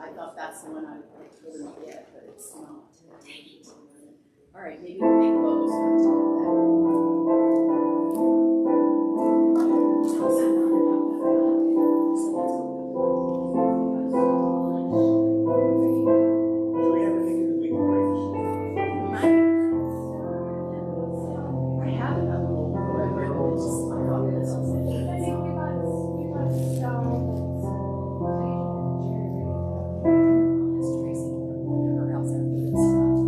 I thought that's the one I told him to get, but it's not. Dang it. All right, maybe we'll make those for the top then. I have another one, but I read it. It's just I thought it was Tracy. Her house after this stuff.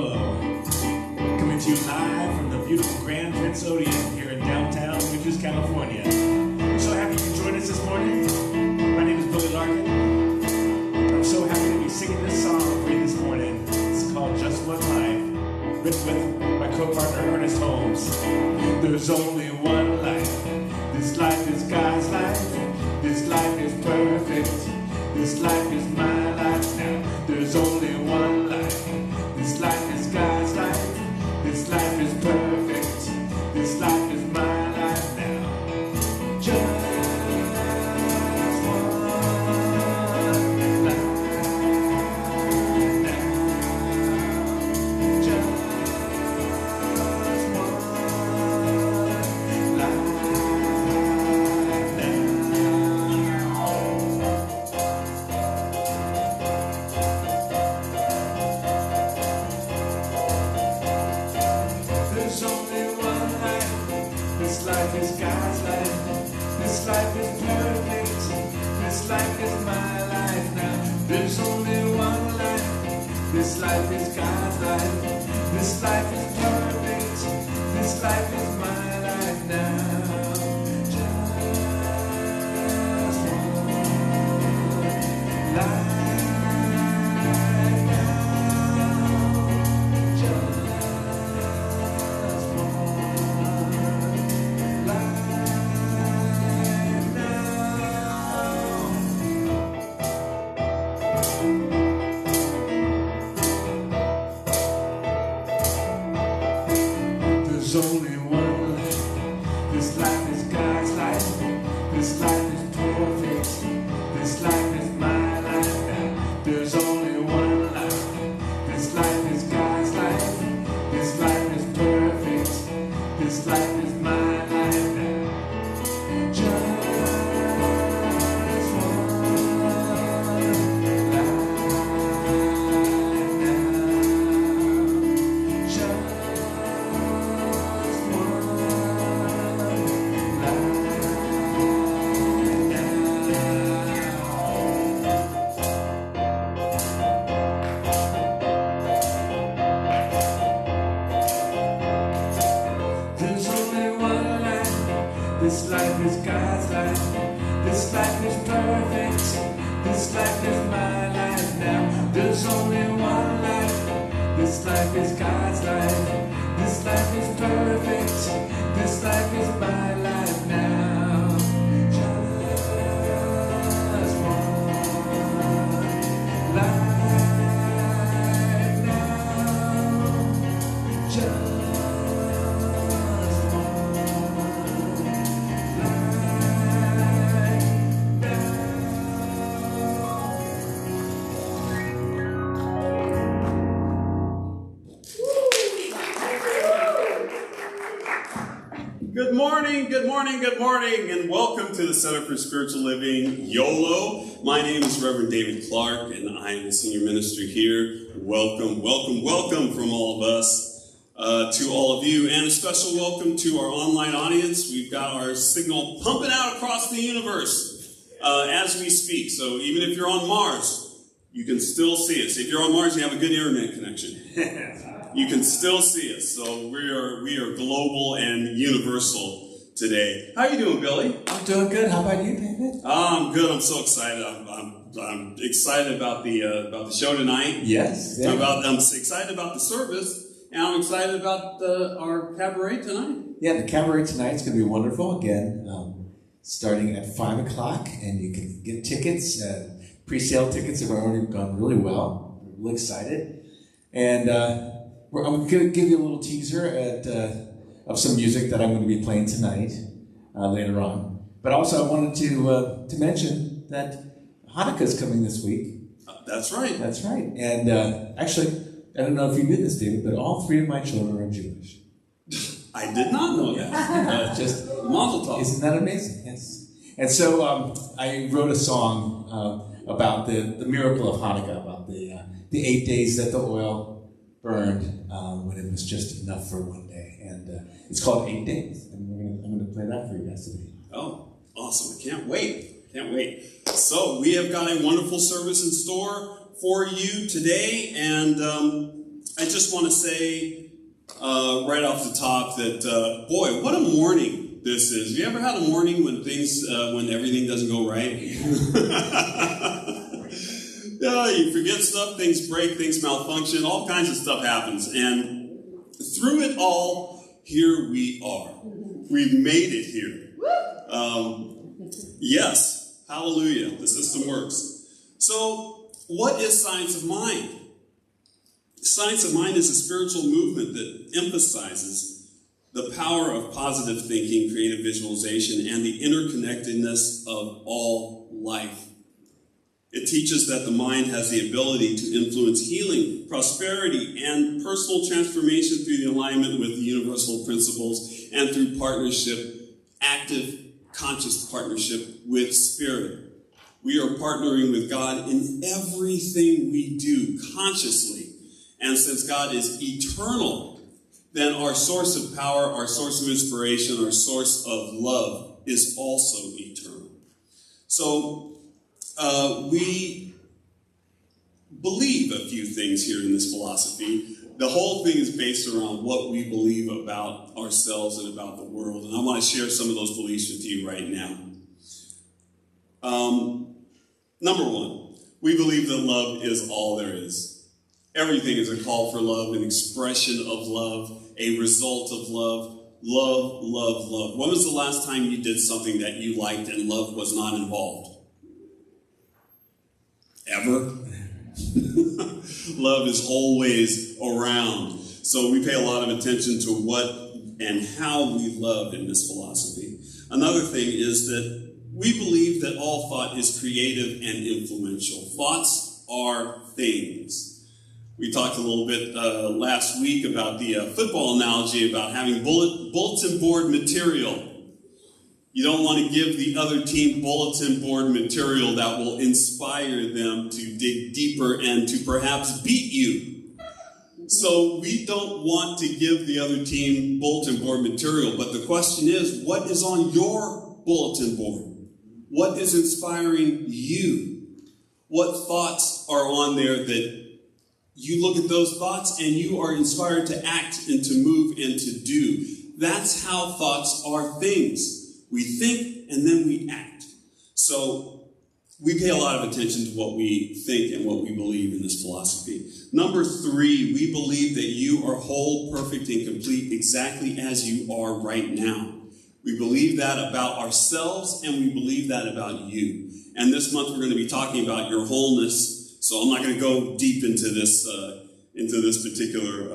Yolo, coming to you live from the beautiful Grand Prince Odeon here in downtown Winters, California. We're so happy you can join us this morning. My name is Billy Larkin. I'm so happy to be singing this song for you this morning. It's called Just One Life, written with my co-partner Ernest Holmes. There's only one life. This life is God's life. This life is perfect. This life is my life now. There's only one life. This life is God's life. This life is perfect. This life is my life now. Just one life now. Just one life now. There's only one life. This life is God's life. This life is perfect. This life is my life now. There's only one life. This life is God's life. This life is perfect. This life is my life now. Just one life now. Just one life now. There's only one life. This life is God's life. This life is perfect. This life is my life now. There's only one life. This life is God's life. This life is perfect. This life is my life now. Just one life now. Just one life There's only one life. This life is God's life. This life is perfect. This life is my life now. There's only one life. This life is God's life. This life is perfect. This life is my life now. Just one life now. Just Good morning, good morning, good morning, and welcome to the Center for Spiritual Living, Yolo. My name is Reverend David Clark, and I am the senior minister here. Welcome, welcome, welcome from all of us to all of you, and a special welcome to our online audience. We've got our signal pumping out across the universe as we speak. So even if you're on Mars, you can still see us. If you're on Mars, you have a good internet connection. You can still see us. So we are global and universal today. How are you doing, Billy? I'm doing good. How about you, David? I'm good. I'm so excited. I'm excited about the show tonight. Yes. Yeah. I'm excited about the service, and I'm excited about our cabaret tonight. Yeah, the cabaret tonight's going to be wonderful. Again, starting at 5 o'clock, and you can get tickets. Pre-sale tickets have already gone really well. We're really excited. And I'm going to give you a little teaser of some music that I'm going to be playing tonight, later on. But also I wanted to mention that Hanukkah's coming this week. That's right. That's right. And actually, I don't know if you knew this, David, but all three of my children are Jewish. I did not know that. Just Mazel tov. Isn't that amazing? Yes. And so I wrote a song about the miracle of Hanukkah, about the 8 days that the oil burned when it was just enough for one day. And it's called 8 Days. And I'm going to play that for you guys today. Oh, awesome. I can't wait. Can't wait. So we have got a wonderful service in store for you today. And I just want to say right off the top that, boy, what a morning this is. Have you ever had a morning when when everything doesn't go right? Yeah, you forget stuff, things break, things malfunction, all kinds of stuff happens. And through it all, here we are. We've made it here. Yes, hallelujah, the system works. So, what is Science of Mind? Science of Mind is a spiritual movement that emphasizes the power of positive thinking, creative visualization, and the interconnectedness of all life. It teaches that the mind has the ability to influence healing, prosperity, and personal transformation through the alignment with the universal principles and through partnership, active, conscious partnership with Spirit. We are partnering with God in everything we do consciously. And since God is eternal, then our source of power, our source of inspiration, our source of love is also eternal. So, we believe a few things here in this philosophy. The whole thing is based around what we believe about ourselves and about the world. And I want to share some of those beliefs with you right now. Number one, we believe that love is all there is. Everything is a call for love, an expression of love, a result of love. Love, love, love. When was the last time you did something that you liked and love was not involved? Ever? Love is always around. So we pay a lot of attention to what and how we love in this philosophy. Another thing is that we believe that all thought is creative and influential. Thoughts are things. We talked a little bit last week about the football analogy about having bulletin board material. You don't want to give the other team bulletin board material that will inspire them to dig deeper and to perhaps beat you. So we don't want to give the other team bulletin board material, but the question is, what is on your bulletin board? What is inspiring you? What thoughts are on there that you look at those thoughts and you are inspired to act and to move and to do? That's how thoughts are things. We think and then we act. So we pay a lot of attention to what we think and what we believe in this philosophy. Number 3, we believe that you are whole, perfect, and complete exactly as you are right now. We believe that about ourselves and we believe that about you. And this month we're going to be talking about your wholeness. So I'm not going to go deep into this particular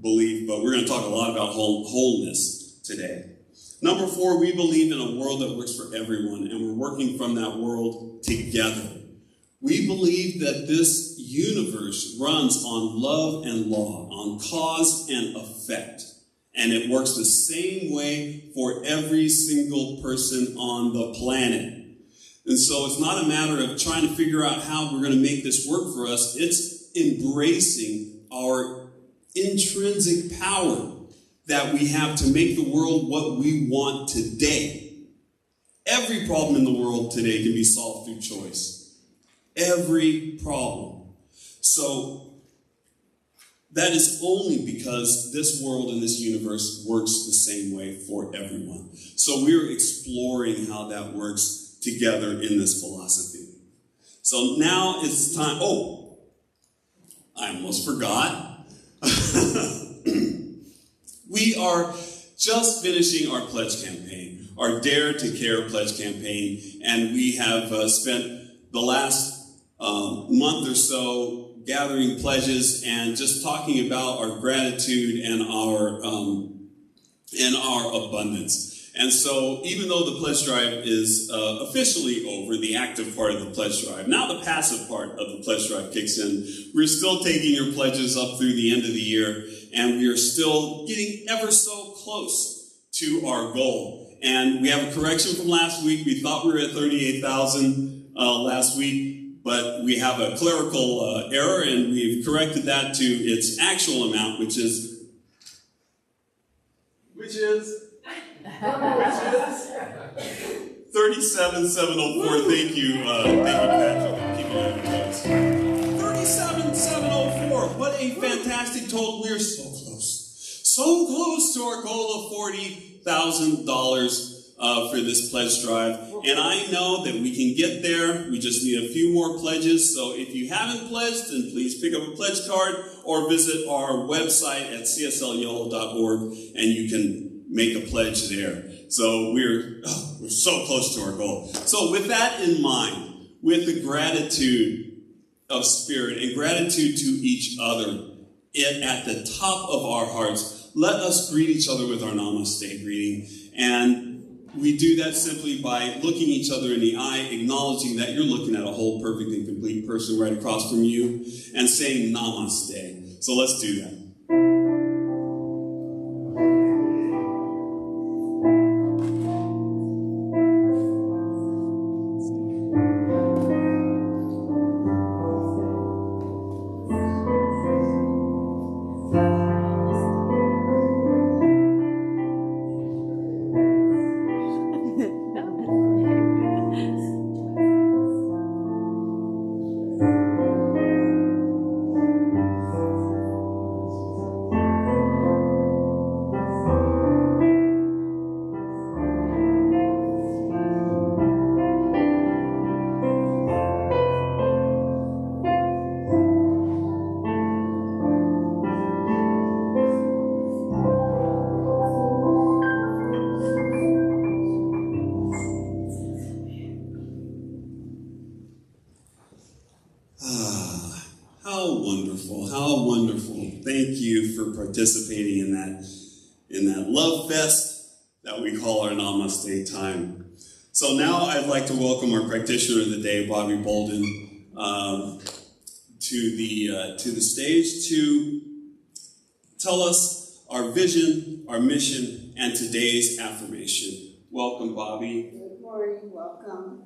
belief, but we're going to talk a lot about wholeness today. Number 4, we believe in a world that works for everyone, and we're working from that world together. We believe that this universe runs on love and law, on cause and effect, and it works the same way for every single person on the planet. And so it's not a matter of trying to figure out how we're going to make this work for us. It's embracing our intrinsic power that we have to make the world what we want today. Every problem in the world today can be solved through choice. Every problem. So that is only because this world and this universe works the same way for everyone. So we're exploring how that works together in this philosophy. So now it's time. Oh, I almost forgot. We are just finishing our pledge campaign, our Dare to Care pledge campaign, and we have spent the last month or so gathering pledges and just talking about our gratitude and our abundance. And so even though the pledge drive is officially over, the active part of the pledge drive, now the passive part of the pledge drive kicks in. We're still taking your pledges up through the end of the year, and we are still getting ever so close to our goal. And we have a correction from last week. We thought we were at 38,000 last week, but we have a clerical error, and we've corrected that to its actual amount, which is 37,704. Thank you, Patrick, for keeping it on your notes. 37,704. What a a fantastic total. We are so close to our goal of $40,000 for this pledge drive. And I know that we can get there. We just need a few more pledges. So if you haven't pledged, then please pick up a pledge card or visit our website at cslyolo.org and you can make a pledge there. So we're so close to our goal. So with that in mind, with the gratitude of spirit and gratitude to each other at the top of our hearts, let us greet each other with our namaste greeting. And we do that simply by looking each other in the eye, acknowledging that you're looking at a whole perfect and complete person right across from you, and saying namaste. So let's do that. How wonderful. Thank you for participating in that love fest that we call our Namaste time. So now I'd like to welcome our practitioner of the day, Bobby Bolden, to the stage to tell us our vision, our mission, and today's affirmation. Welcome, Bobby. Good morning, welcome.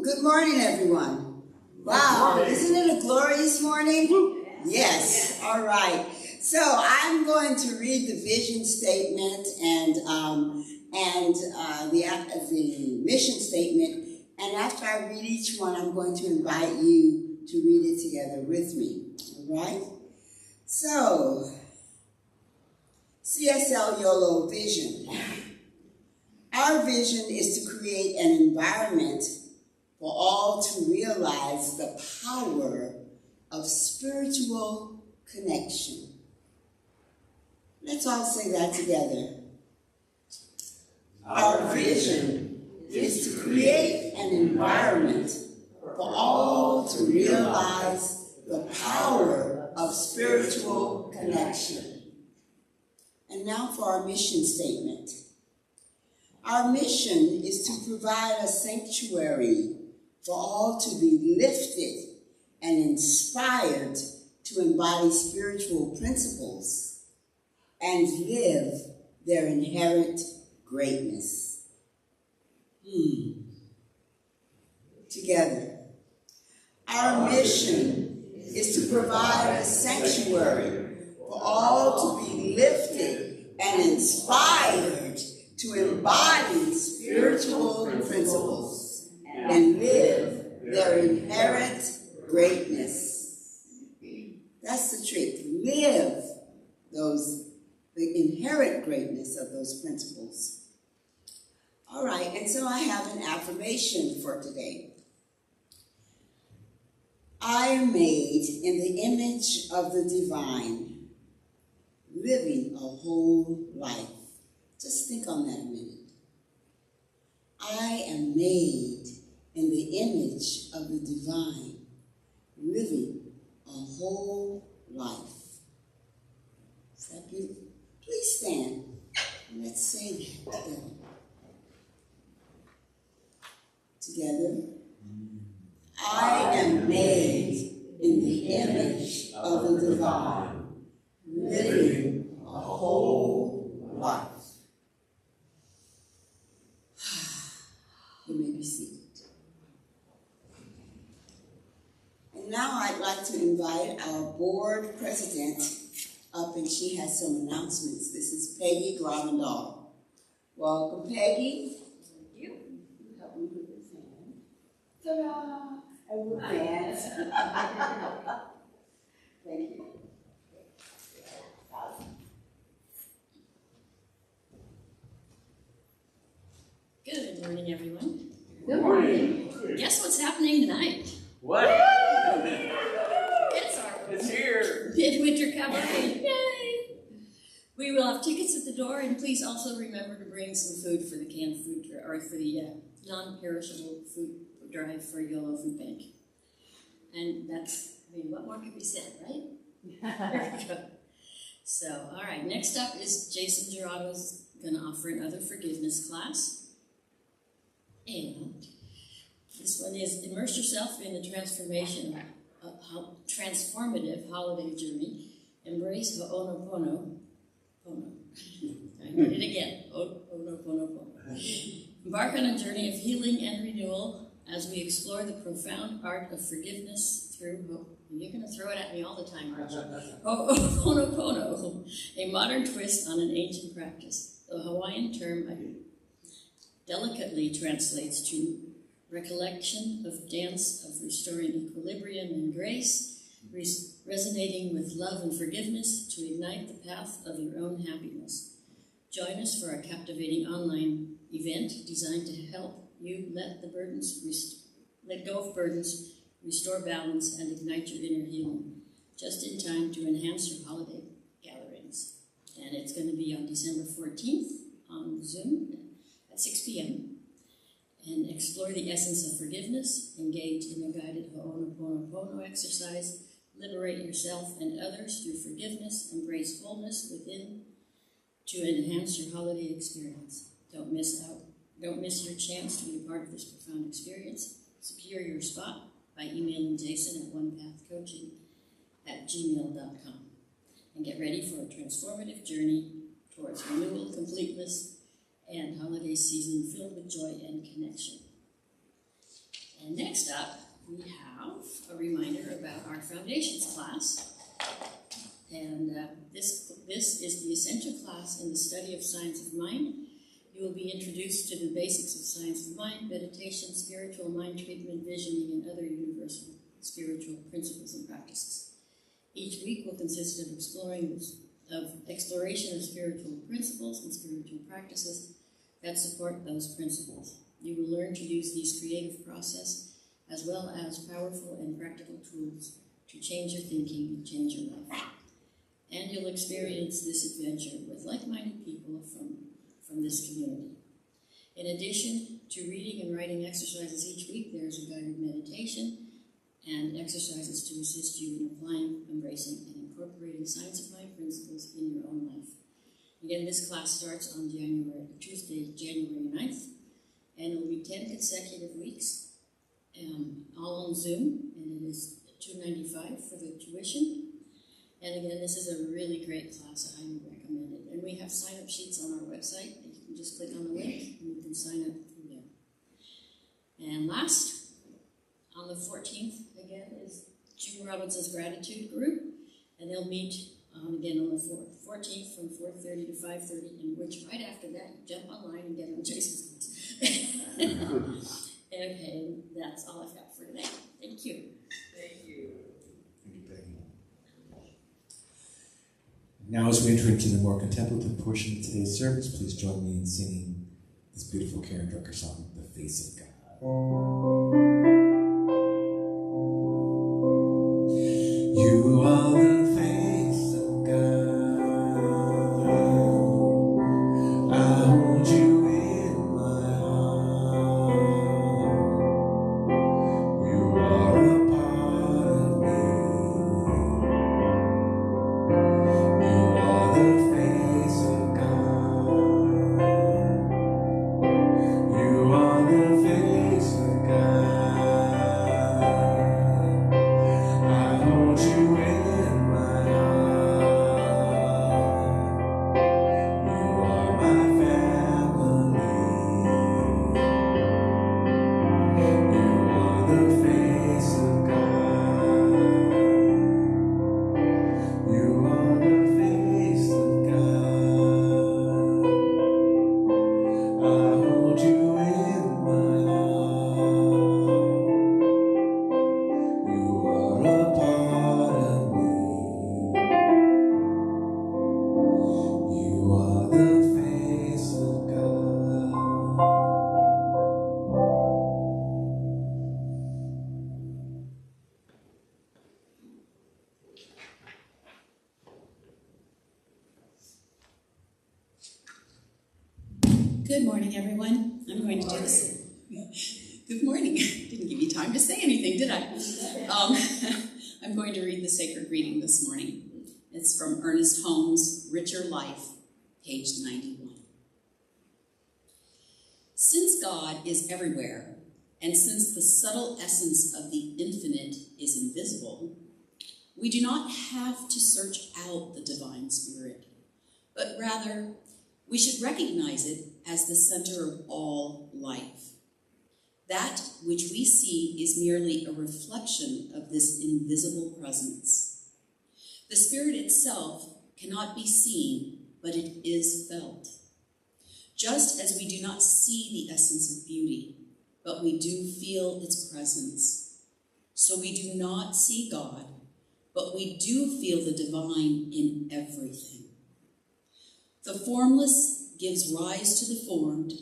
Good morning, everyone. Wow, isn't it a glorious morning? Yes, all right. So I'm going to read the vision statement and the mission statement. And after I read each one, I'm going to invite you to read it together with me. All right? So, CSL Yolo vision. Our vision is to create an environment for all to realize the power of spiritual connection. Let's all say that together. Our vision is to create an environment for all to realize the power of spiritual connection. And now for our mission statement. Our mission is to provide a sanctuary for all to be lifted and inspired to embody spiritual principles and live their inherent greatness. Together. Our mission is to provide a sanctuary for all to be lifted and inspired to embody spiritual principles and live their inherent greatness. That's the trick. Live the inherent greatness of those principles. All right, and so I have an affirmation for today. I am made in the image of the divine, living a whole life. Just think on that a minute. I am made in the image of the divine, living a whole life. Is that beautiful? Please stand and let's say that together. Together. I am made in the image of the divine, living a whole life. You may be seated. And now I'd like to invite our board president, up and she has some announcements. This is Peggy Gravendal. Welcome, Peggy. Thank you. Help me with this hand. Ta-da! And we'll dance. Thank you. Good morning, everyone. Good morning. Guess what's happening tonight? What? It's our It's here. midwinter cabaret. Yay! We will have tickets at the door, and please also remember to bring some food for the canned food or for the non-perishable food drive for Yolo Food Bank. And that's, I mean, what more could be said, right? There we go. So, all right. Next up is Jason Gerardo's going to offer another forgiveness class. And this one is immerse yourself in the transformative holiday journey. Embrace Ho'onopono. I did it again. Ho'onopono. Embark on a journey of healing and renewal as we explore the profound art of forgiveness through you're going to throw it at me all the time, aren't you? Ho'onopono, a modern twist on an ancient practice. The Hawaiian term delicately translates to recollection of dance of restoring equilibrium and grace, resonating with love and forgiveness to ignite the path of your own happiness. Join us for a captivating online event designed to help you let go of burdens, restore balance, and ignite your inner healing, just in time to enhance your holiday gatherings. And it's going to be on December 14th on Zoom at 6 p.m. And explore the essence of forgiveness, engage in a guided Ho'onopono exercise, liberate yourself and others through forgiveness, embrace wholeness within to enhance your holiday experience. Don't miss your chance to be a part of this profound experience. Secure your spot by emailing Jason at onepathcoaching@gmail.com. And get ready for a transformative journey towards renewal, completeness, and holiday season filled with joy and connection. And next up, we have a reminder about our foundations class. And this is the essential class in the study of science of mind. You will be introduced to the basics of science of mind, meditation, spiritual mind treatment, visioning, and other universal spiritual principles and practices. Each week will consist of exploration of spiritual principles and spiritual practices that support those principles. You will learn to use these creative process as well as powerful and practical tools to change your thinking and change your life. And you'll experience this adventure with like-minded people from this community. In addition to reading and writing exercises each week, there's a guided meditation and exercises to assist you in applying, embracing, and incorporating science of mind principles in your own life. Again, this class starts on Tuesday, January 9th, and it will be 10 consecutive weeks, all on Zoom, and it is $295 for the tuition. And again, this is a really great class. I highly recommend it. And we have sign-up sheets on our website. You can just click on the link, and you can sign up through there. And last, on the 14th, again, is June Robinson's Gratitude Group, and they'll meet again on the 14th from 4:30 to 5:30, in which right after that, you jump online and get on Jason's class. Okay, that's all I've got for today. Thank you. Thank you, Peggy. Now, as we enter into the more contemplative portion of today's service, please join me in singing this beautiful Karen Drucker song, The Face of God. You are the face of God. I hold you in my heart. You are a part of me. You are the face of God. You are the face of God. Good morning, everyone. I'm going to do this. Good morning. Didn't give you time to say anything, did I? I'm going to read the sacred reading this morning. It's from Ernest Holmes' Richer Life, page 91. Since God is everywhere, and since the subtle essence of the infinite is invisible, we do not have to search out the divine spirit, but rather we should recognize it as the center of all life. That which we see is merely a reflection of this invisible presence. The spirit itself cannot be seen, but it is felt. Just as we do not see the essence of beauty, but we do feel its presence. So we do not see God, but we do feel the divine in everything. The formless gives rise to the formed.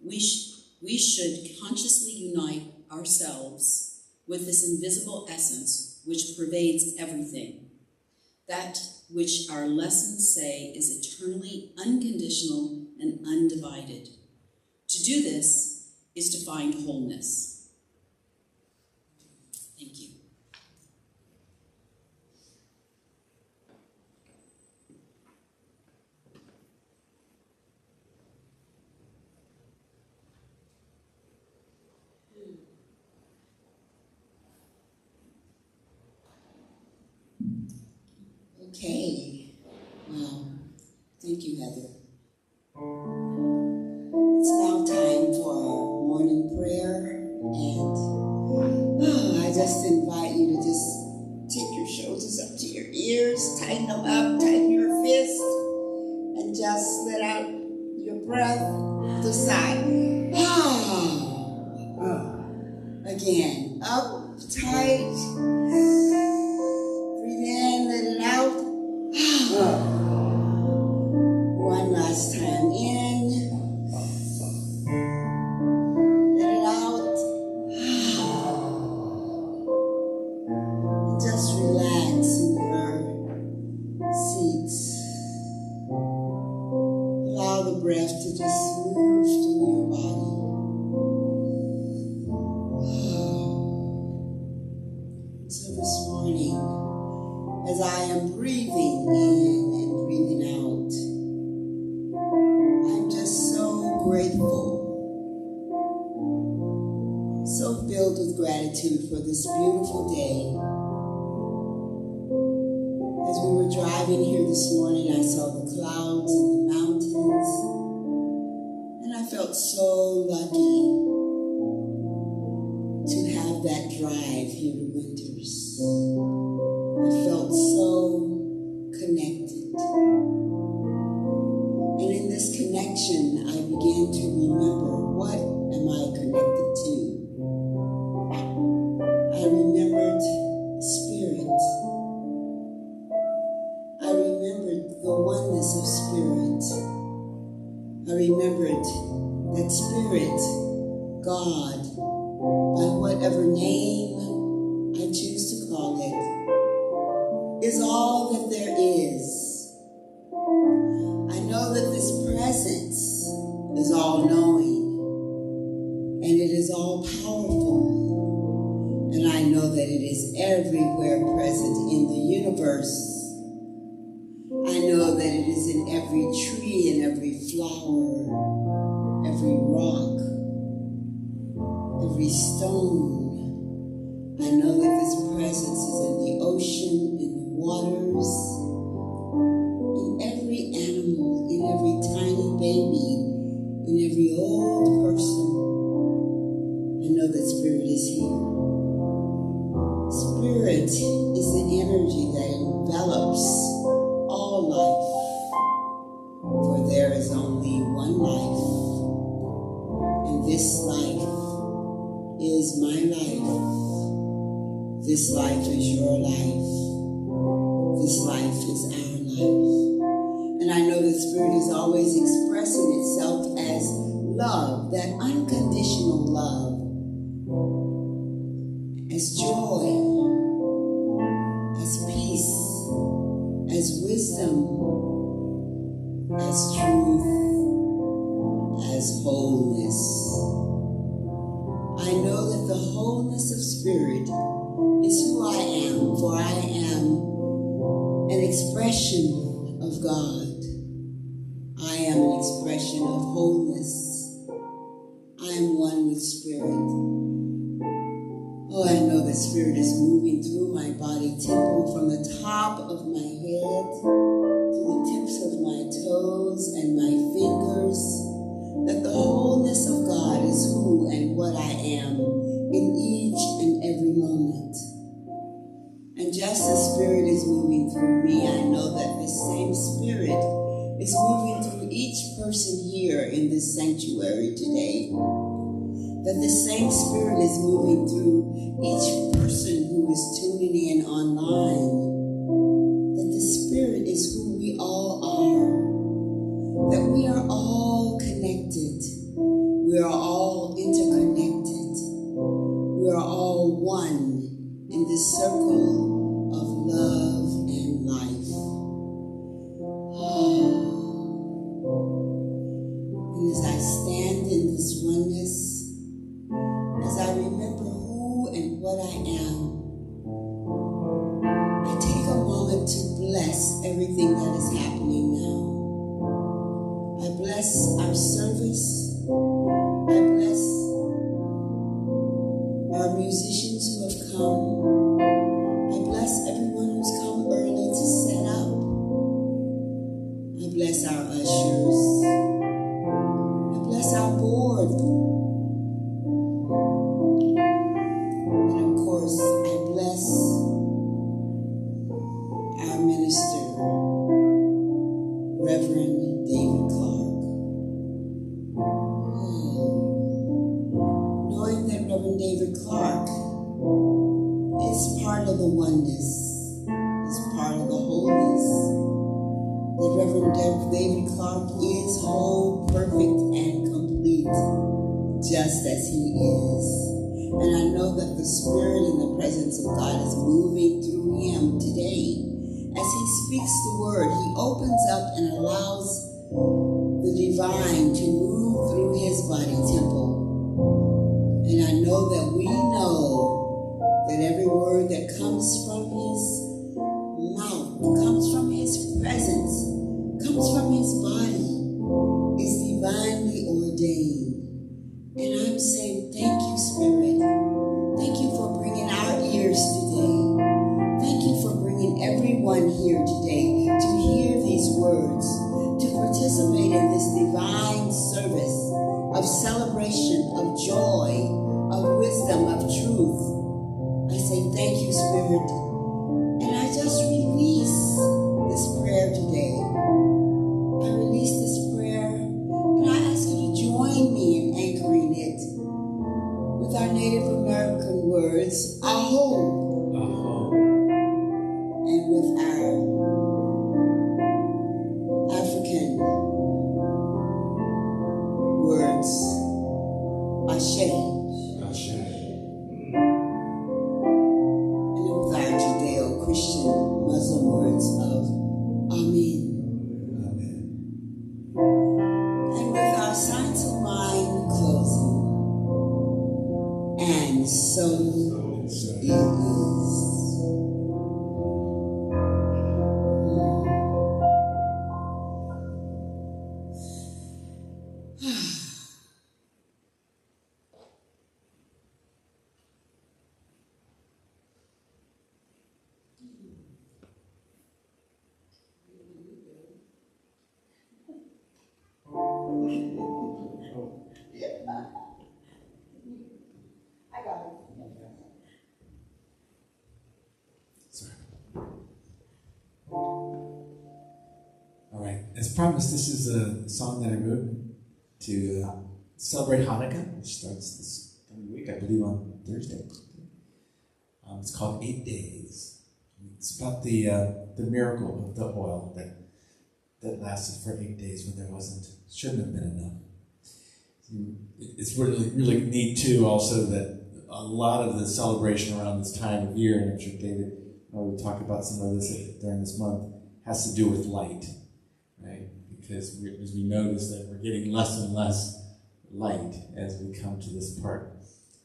We should consciously unite ourselves with this invisible essence which pervades everything. That which our lessons say is eternally unconditional and undivided. To do this is to find wholeness. Thank you. Okay. Wow. Thank you, Heather. It's now time for our morning prayer, and I just invite you to just take your shoulders up to your ears, tighten them up, tighten your fist, and just let out your breath to the side. Again, up, tight. Breathe in, let it out. One last time in. Let it out. And just relax in your seats. Allow the breath to just move through your body. So this morning, as I am breathing in and breathing out, I'm just so grateful, so filled with gratitude for this beautiful day. As we were driving here this morning, I saw the clouds and the mountains, and I felt so lucky to have that drive here to Winters. I felt so connected. And in this connection, I began to remember, what am I connected to? I remembered spirit. I remembered the oneness of spirit. I remembered that spirit, God, by whatever name I choose to call it, is all that there is. I know that this presence is all-knowing, and it is all-powerful, and I know that it is everywhere present in the universe. I know that it is in every tree and every flower, every rock, every stone. I know that this presence is in the ocean, in the waters, in every animal, in every tiny baby, in every old person. I know that spirit is here. Spirit is the energy that envelops all life, for there is only one life, and this life is my life. This life is your life. This life is our life. And I know that spirit is always expressing itself as love, that unconditional love, as joy, as peace, as wisdom, as truth, as wholeness. I know that the wholeness of spirit is who I am, for I am an expression of God. I am an expression of wholeness. I am one with spirit. Oh, I know that spirit is moving through my body temple from the top of my head to the tips of my toes and my fingers, that the wholeness of God is who and what I am in each and every moment. And just as spirit is moving through me, I know that this same spirit is moving through each person here in this sanctuary today. That the same spirit is moving through each person who is tuning in online. That the spirit is who we all are. That we are all connected. We are all interconnected. We are all one in this circle of love and life. And as I stand in this oneness, as I remember who and what I am, I take a moment to bless everything that is happening now. I bless our service. I bless our musicians who have come. I bless everyone who's come early to set up. I bless our ushers. I bless our board. And of course, I bless our minister, Reverend David Clark. Knowing that Reverend David Clark is part of the oneness, is part of the wholeness, that Reverend David Clark is whole, perfect, and complete, just as he is. And I know that the Spirit and the presence of God is moving through him today. As he speaks the word, he opens up and allows the divine to move through his body temple. And I know that we know that every word that comes from his mouth, comes from his presence, comes from his body, is divinely ordained. And I'm saying, thank you, Spirit. Thank you for bringing our ears today. Thank you for bringing everyone here today to hear these words, to participate in this divine service of celebration, of joy, of wisdom, of truth. I say, thank you, Spirit. And I just release this prayer today. I release this prayer, and I ask you to join me in anchoring it with our Native American words, aho, and with our African words, ashe, and with our Judeo-Christian Muslim words of amen. And with our science of mind closing, and so it is. I got it. Sorry. All right. As promised, this is a song that I wrote to celebrate Hanukkah, which starts this coming week, I believe, on Thursday. It's called 8 Days. It's about the miracle of the oil that lasted for 8 days when there shouldn't have been enough. It's really, really neat too. Also, that a lot of the celebration around this time of year, and I'm sure David will talk about some of this during this month, has to do with light, right? because as we notice that we're getting less and less light as we come to this part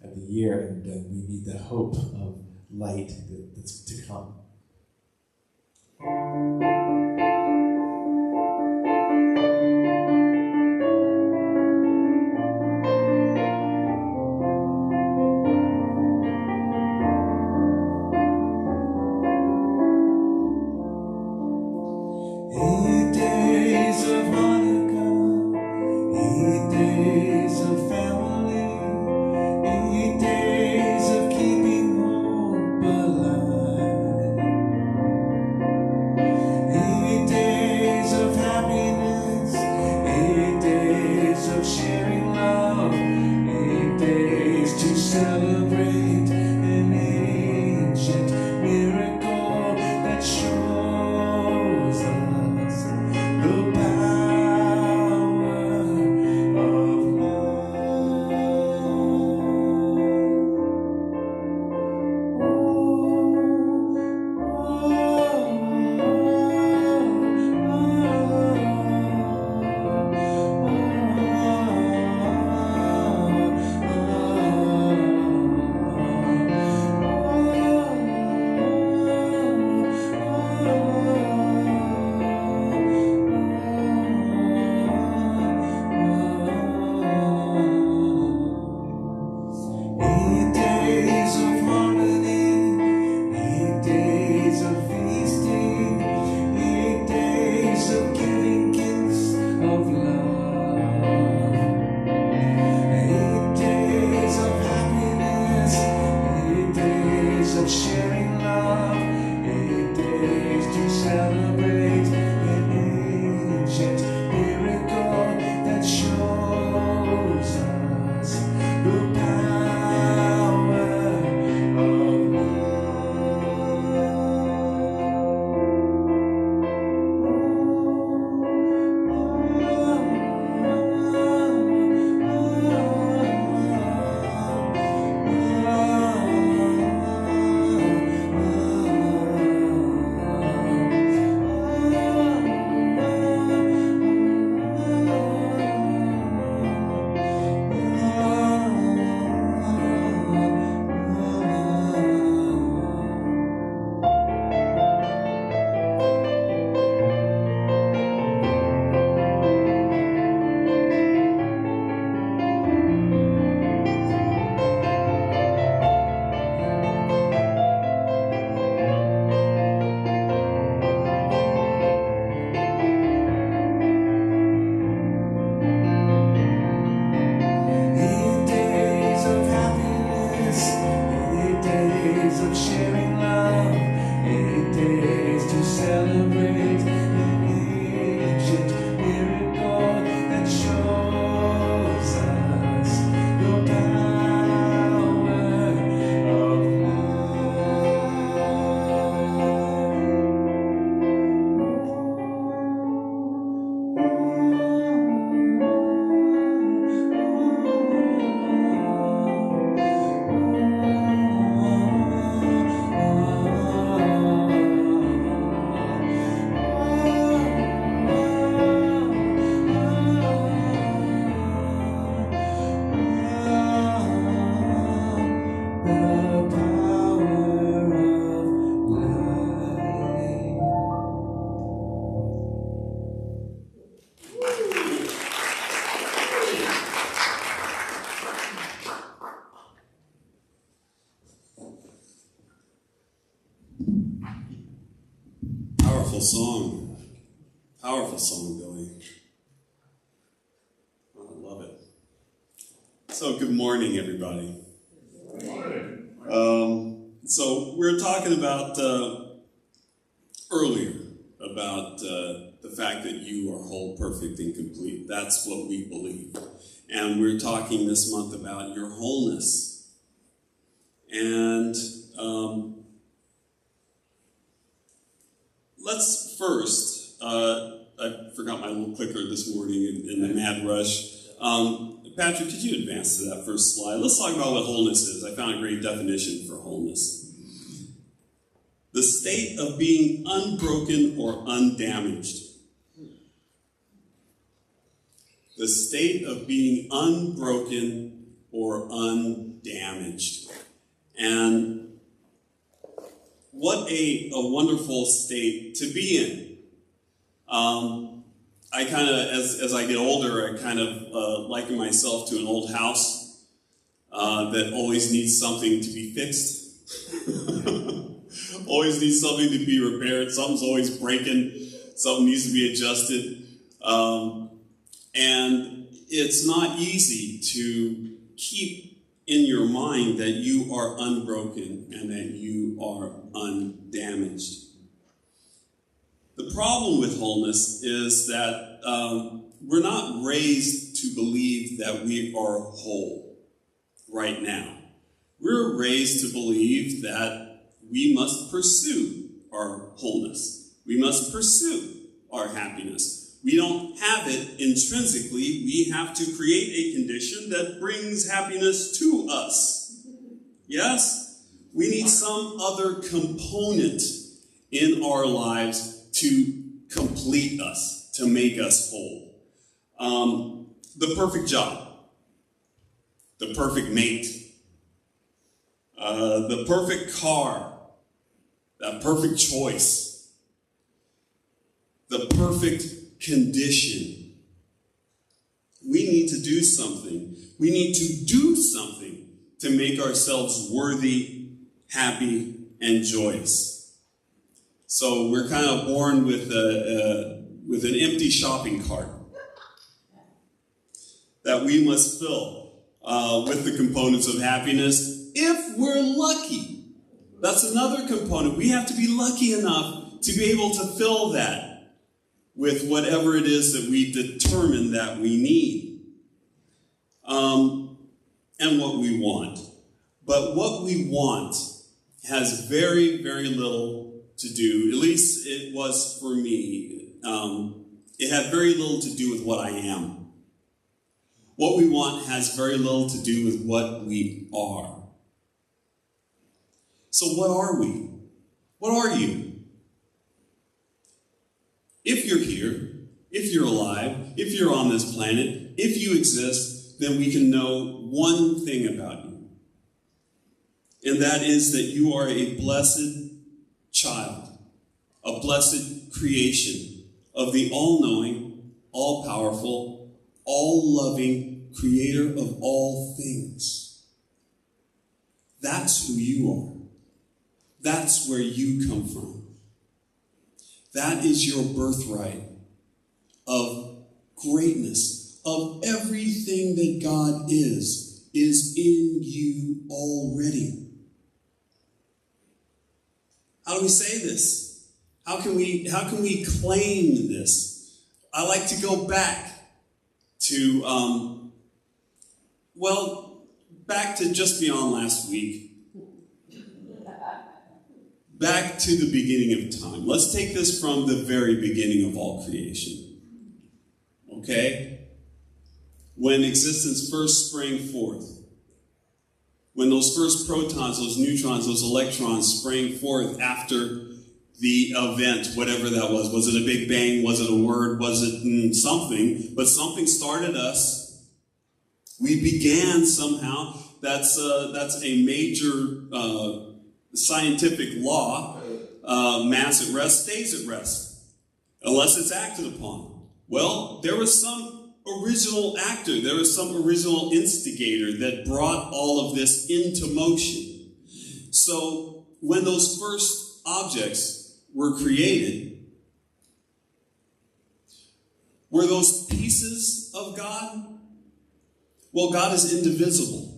of the year, and we need the hope of light that's to come. Powerful song, Billy. Oh, I love it. So, good morning, everybody. Good morning. So, we were talking about earlier about the fact that you are whole, perfect, and complete. That's what we believe. And we're talking this month about your wholeness. And let's first, I forgot my little clicker this morning in the mad rush. Patrick, could you advance to that first slide? Let's talk about what wholeness is. I found a great definition for wholeness. The state of being unbroken or undamaged. the state of being unbroken or undamaged. And what a wonderful state to be in. I kind of, as I get older, I kind of liken myself to an old house that always needs something to be fixed. Always needs something to be repaired. Something's always breaking. Something needs to be adjusted. And it's not easy to keep in your mind that you are unbroken and that you are undamaged. The problem with wholeness is that we're not raised to believe that we are whole right now. We're raised to believe that we must pursue our wholeness. We must pursue our happiness. We don't have it intrinsically. We have to create a condition that brings happiness to us. Yes? We need some other component in our lives to complete us, to make us whole. The perfect job, the perfect mate, the perfect car, that perfect choice, the perfect condition. We need to do something. We need to do something to make ourselves worthy, happy, and joyous. So we're kind of born with an empty shopping cart that we must fill with the components of happiness if we're lucky. That's another component. We have to be lucky enough to be able to fill that with whatever it is that we determine that we need and what we want. But what we want has very, very little to do, at least it was for me, it had very little to do with what I am. What we want has very little to do with what we are. So what are we? What are you? If you're here, if you're alive, if you're on this planet, if you exist, then we can know one thing about you. And that is that you are a blessed child, a blessed creation of the all-knowing, all-powerful, all-loving creator of all things. That's who you are. That's where you come from. That is your birthright of greatness, of everything that God is in you already. How do we say this? How can we claim this? I like to go back to, back to just beyond last week. Back to the beginning of time. Let's take this from the very beginning of all creation. Okay? When existence first sprang forth, when those first protons, those neutrons, those electrons sprang forth after the event, whatever that was. Was it a big bang? Was it a word? Was it something? But something started us. We began somehow. That's a major scientific law. Mass at rest stays at rest, unless it's acted upon. Well, there was some original actor, there was some original instigator that brought all of this into motion. So when those first objects were created, were those pieces of God? Well, God is indivisible.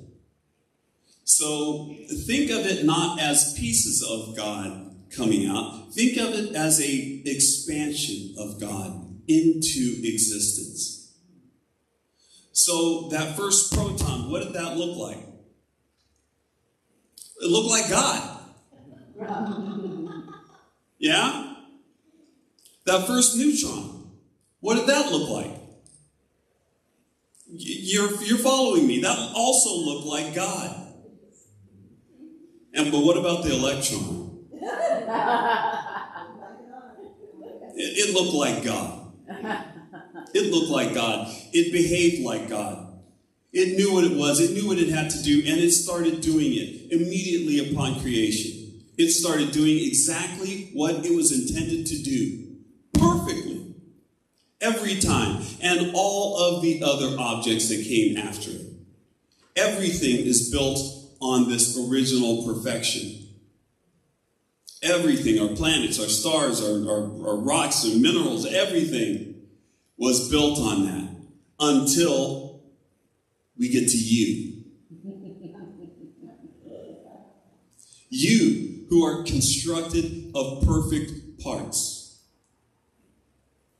So think of it not as pieces of God coming out. Think of it as an expansion of God into existence. So that first proton, what did that look like? It looked like God. Yeah? That first neutron, what did that look like? You're following me. That also looked like God. But what about the electron? It looked like God. It looked like God. It behaved like God. It knew what it was. It knew what it had to do, and it started doing it immediately upon creation. It started doing exactly what it was intended to do, perfectly, every time, and all of the other objects that came after it. Everything is built on this original perfection. Everything, our planets, our stars, our rocks, and minerals, everything was built on that until we get to you. You, who are constructed of perfect parts.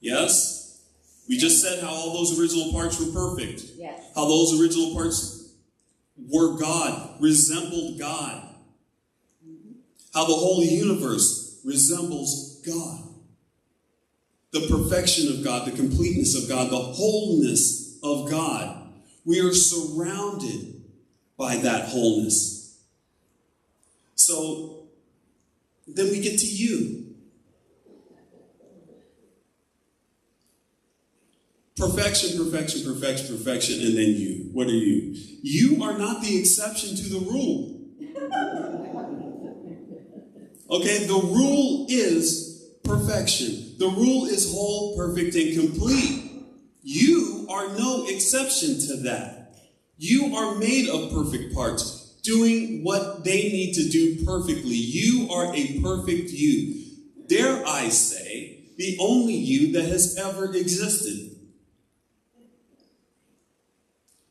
Yes? We just said how all those original parts were perfect. Yes. How those original parts were God, resembled God. How the whole universe resembles God. The perfection of God, the completeness of God, the wholeness of God. We are surrounded by that wholeness. So then we get to you. Perfection, perfection, perfection, perfection, and then you. What are you? You are not the exception to the rule. Okay, the rule is perfection. The rule is whole, perfect, and complete. You are no exception to that. You are made of perfect parts, doing what they need to do perfectly. You are a perfect you. Dare I say, the only you that has ever existed.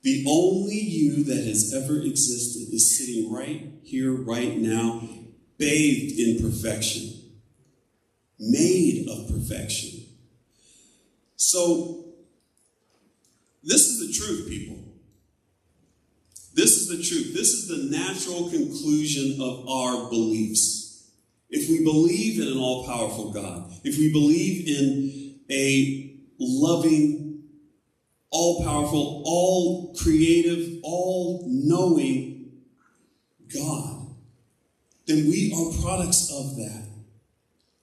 The only you that has ever existed is sitting right here, right now, bathed in perfection, made of perfection. So, this is the truth, people. This is the truth. This is the natural conclusion of our beliefs. If we believe in an all-powerful God, if we believe in a loving, all-powerful, all-creative, all-knowing God, then we are products of that.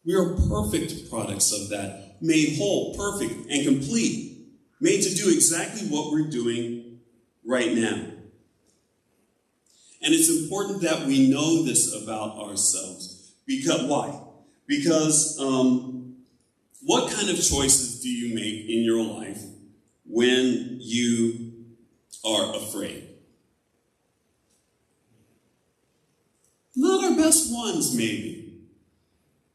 We are perfect products of that, made whole, perfect, and complete, made to do exactly what we're doing right now. And it's important that we know this about ourselves. Because why? Because what kind of choices do you make in your life when you are afraid? Not our best ones, maybe.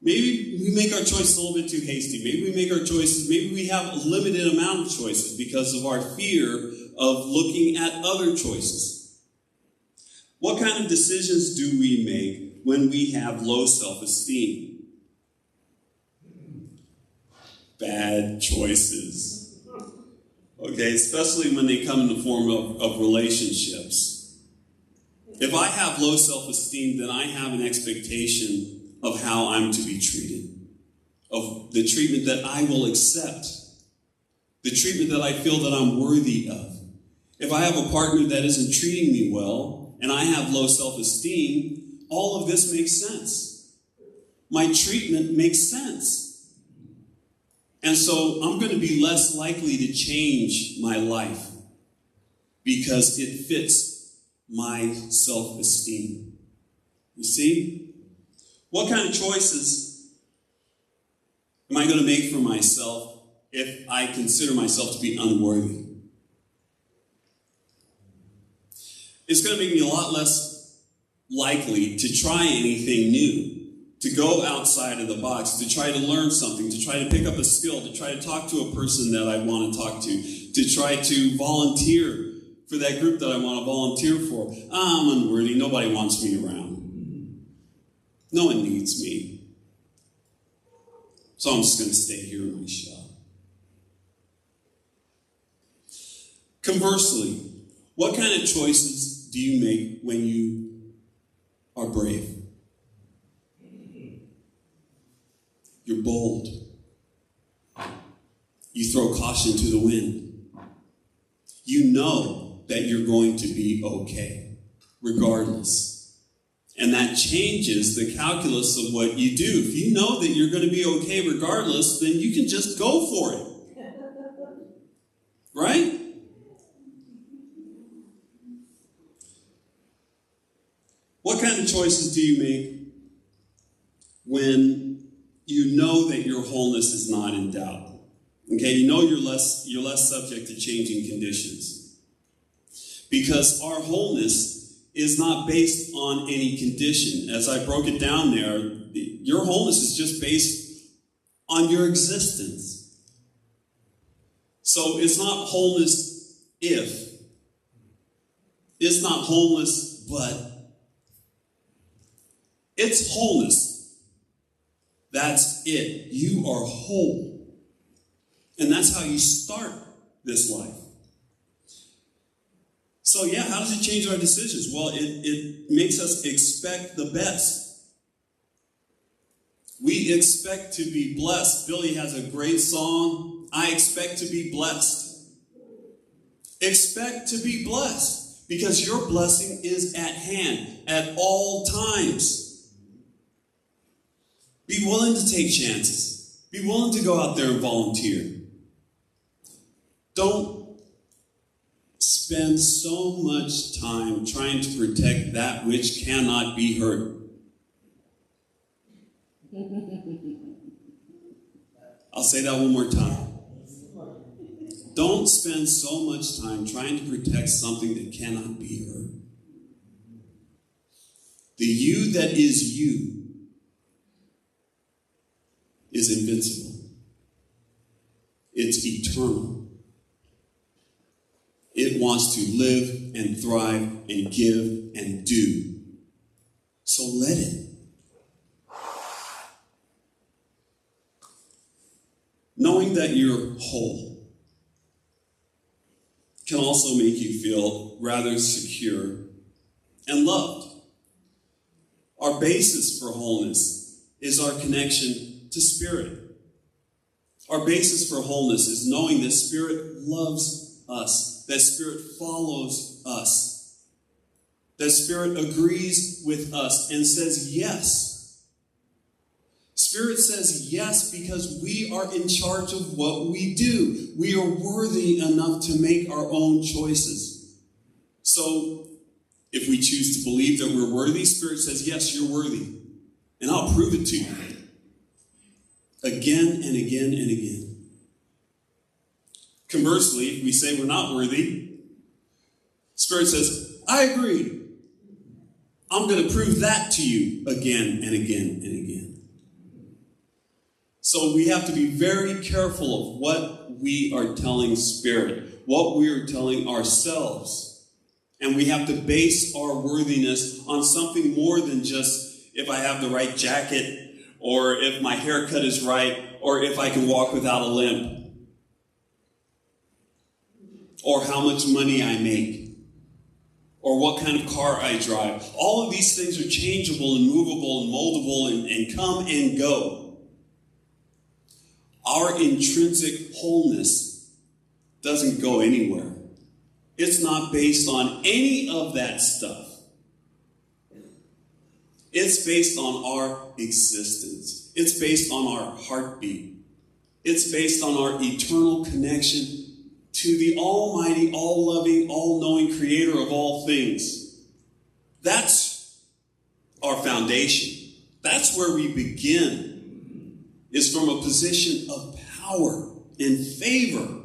Maybe we make our choices a little bit too hasty. Maybe we make our choices, maybe we have a limited amount of choices because of our fear of looking at other choices. What kind of decisions do we make when we have low self-esteem? Bad choices. Okay, especially when they come in the form of relationships. If I have low self-esteem, then I have an expectation of how I'm to be treated, of the treatment that I will accept, the treatment that I feel that I'm worthy of. If I have a partner that isn't treating me well, and I have low self-esteem, all of this makes sense. My treatment makes sense. And so I'm going to be less likely to change my life because it fits my self-esteem. You see? What kind of choices am I going to make for myself if I consider myself to be unworthy? It's going to make me a lot less likely to try anything new, to go outside of the box, to try to learn something, to try to pick up a skill, to try to talk to a person that I want to talk to try to volunteer for that group that I want to volunteer for. I'm unworthy. Nobody wants me around. No one needs me. So I'm just going to stay here in my shell. Conversely, what kind of choices do you make when you are brave? You're bold. You throw caution to the wind. You know that you're going to be okay, regardless. And that changes the calculus of what you do. If you know that you're going to be okay regardless, then you can just go for it. Right? What kind of choices do you make when you know that your wholeness is not in doubt? Okay, you know you're less subject to changing conditions. Because our wholeness is not based on any condition. As I broke it down there, your wholeness is just based on your existence. So it's not wholeness if. It's not wholeness but. It's wholeness. That's it. You are whole. And that's how you start this life. So yeah, how does it change our decisions? Well, it makes us expect the best. We expect to be blessed. Billy has a great song, I expect to be blessed. Expect to be blessed because your blessing is at hand at all times. Be willing to take chances. Be willing to go out there and volunteer. Don't spend so much time trying to protect that which cannot be hurt. I'll say that one more time. Don't spend so much time trying to protect something that cannot be hurt. The you that is you is invincible. It's eternal. It wants to live and thrive and give and do. So let it. Knowing that you're whole can also make you feel rather secure and loved. Our basis for wholeness is our connection to Spirit. Our basis for wholeness is knowing that Spirit loves us, that Spirit follows us, that Spirit agrees with us and says yes. Spirit says yes because we are in charge of what we do. We are worthy enough to make our own choices. So if we choose to believe that we're worthy, Spirit says, yes, you're worthy. And I'll prove it to you. Again and again and again. Conversely, if we say we're not worthy, Spirit says, I agree. I'm going to prove that to you again and again and again. So we have to be very careful of what we are telling Spirit, what we are telling ourselves. And we have to base our worthiness on something more than just if I have the right jacket, or if my haircut is right, or if I can walk without a limp, or how much money I make, or what kind of car I drive. All of these things are changeable and movable and moldable and come and go. Our intrinsic wholeness doesn't go anywhere. It's not based on any of that stuff. It's based on our existence. It's based on our heartbeat. It's based on our eternal connection to the almighty, all-loving, all-knowing creator of all things. That's our foundation. That's where we begin, is from a position of power and favor.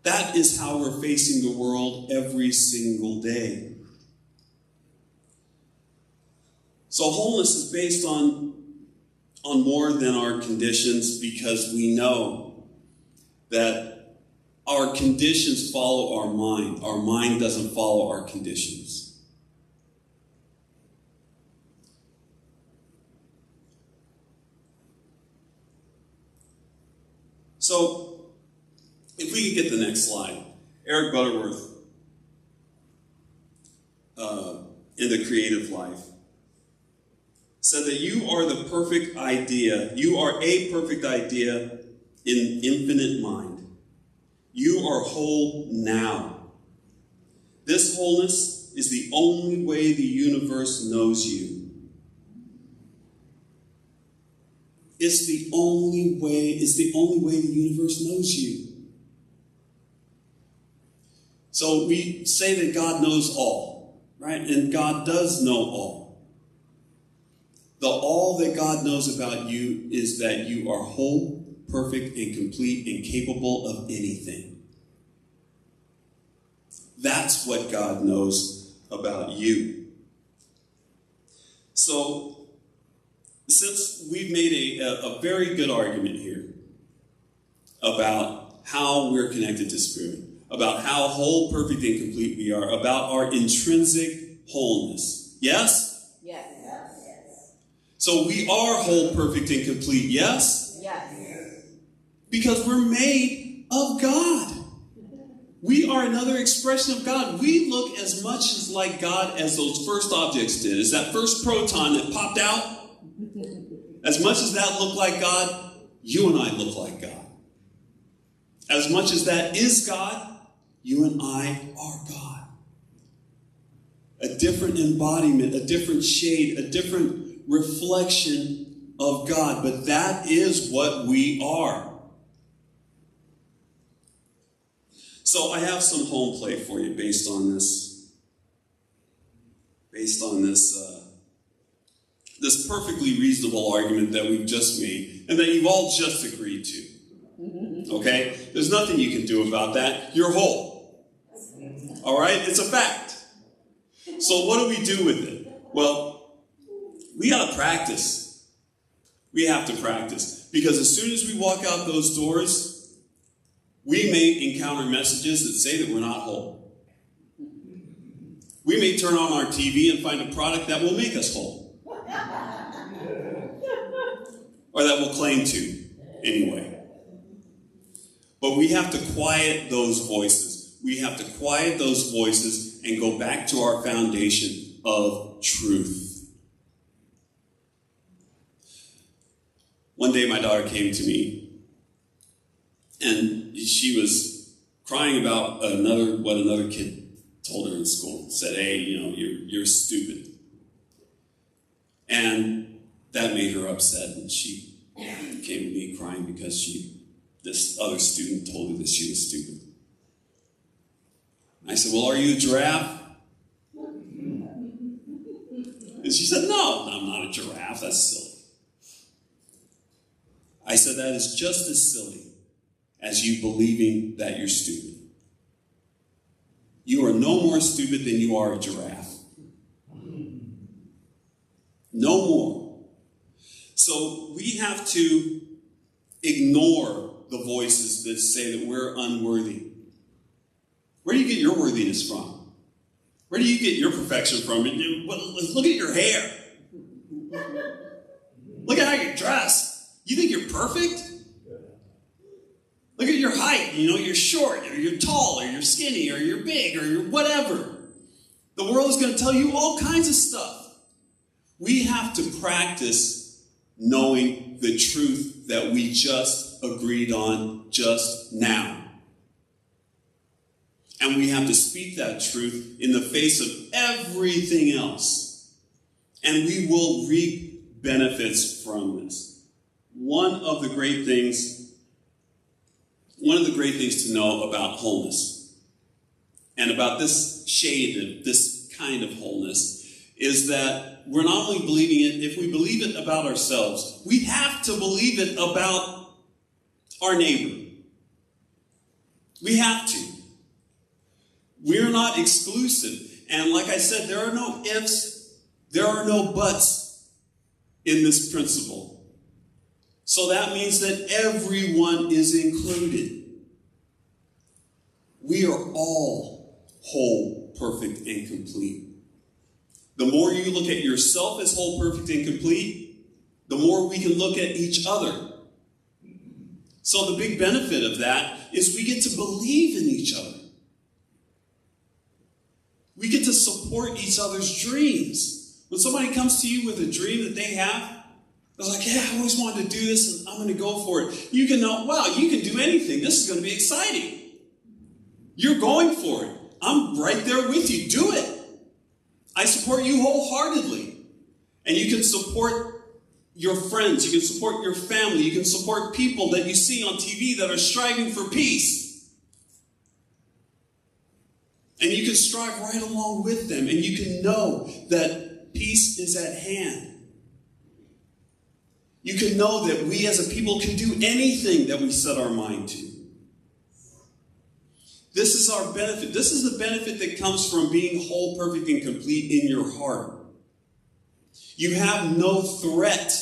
That is how we're facing the world every single day. So wholeness is based on more than our conditions, because we know that our conditions follow our mind. Our mind doesn't follow our conditions. So, if we could get the next slide. Eric Butterworth, in The Creative Life, said that you are the perfect idea. You are a perfect idea in infinite mind. You are whole now. This wholeness is the only way the universe knows you. It's the only way the universe knows you. So we say that God knows all, right? And God does know all. The all that God knows about you is that you are whole, perfect, and complete, and capable of anything. That's what God knows about you. So, since we've made a very good argument here about how we're connected to Spirit, about how whole, perfect, and complete we are, about our intrinsic wholeness. Yes? Yes. So we are whole, perfect, and complete. Yes? Yes. Because we're made of God. We are another expression of God. We look as much as like God as those first objects did. As that first proton that popped out, as much as that looked like God, you and I look like God. As much as that is God, you and I are God. A different embodiment, a different shade, a different reflection of God. But that is what we are. So I have some home plate for you based on this perfectly reasonable argument that we've just made and that you've all just agreed to. Okay? There's nothing you can do about that. You're whole. All right? It's a fact. So what do we do with it? Well, we got to practice. We have to practice. Because as soon as we walk out those doors, we may encounter messages that say that we're not whole. We may turn on our TV and find a product that will make us whole. Or that will claim to, anyway. But we have to quiet those voices. We have to quiet those voices and go back to our foundation of truth. One day my daughter came to me and she was crying about what another kid told her in school. Said, hey, you're stupid. And that made her upset, and she came to me crying because this other student told her that she was stupid. I said, well, are you a giraffe? And she said, no, I'm not a giraffe. That's silly. I said, that is just as silly as you believing that you're stupid. You are no more stupid than you are a giraffe. No more. So we have to ignore the voices that say that we're unworthy. Where do you get your worthiness from? Where do you get your perfection from? Look at your hair. Look at how you're dressed. You think you're perfect? Look at your height. You're short, or you're tall, or you're skinny, or you're big, or you're whatever. The world is going to tell you all kinds of stuff. We have to practice knowing the truth that we just agreed on just now. And we have to speak that truth in the face of everything else. And we will reap benefits from this. One of the great things to know about wholeness and about this shade of this kind of wholeness is that we're not only believing it, if we believe it about ourselves, we have to believe it about our neighbor. We have to. We're not exclusive. And like I said, there are no ifs, there are no buts in this principle. So that means that everyone is included. We are all whole, perfect, and complete. The more you look at yourself as whole, perfect, and complete, the more we can look at each other. So the big benefit of that is we get to believe in each other. We get to support each other's dreams. When somebody comes to you with a dream that they have, they're like, yeah, I always wanted to do this, and I'm going to go for it. You can know, wow, you can do anything. This is going to be exciting. You're going for it. I'm right there with you. Do it. I support you wholeheartedly. And you can support your friends, you can support your family, you can support people that you see on TV that are striving for peace. And you can strive right along with them, and you can know that peace is at hand. You can know that we as a people can do anything that we set our mind to. This is our benefit. This is the benefit that comes from being whole, perfect, and complete in your heart. You have no threat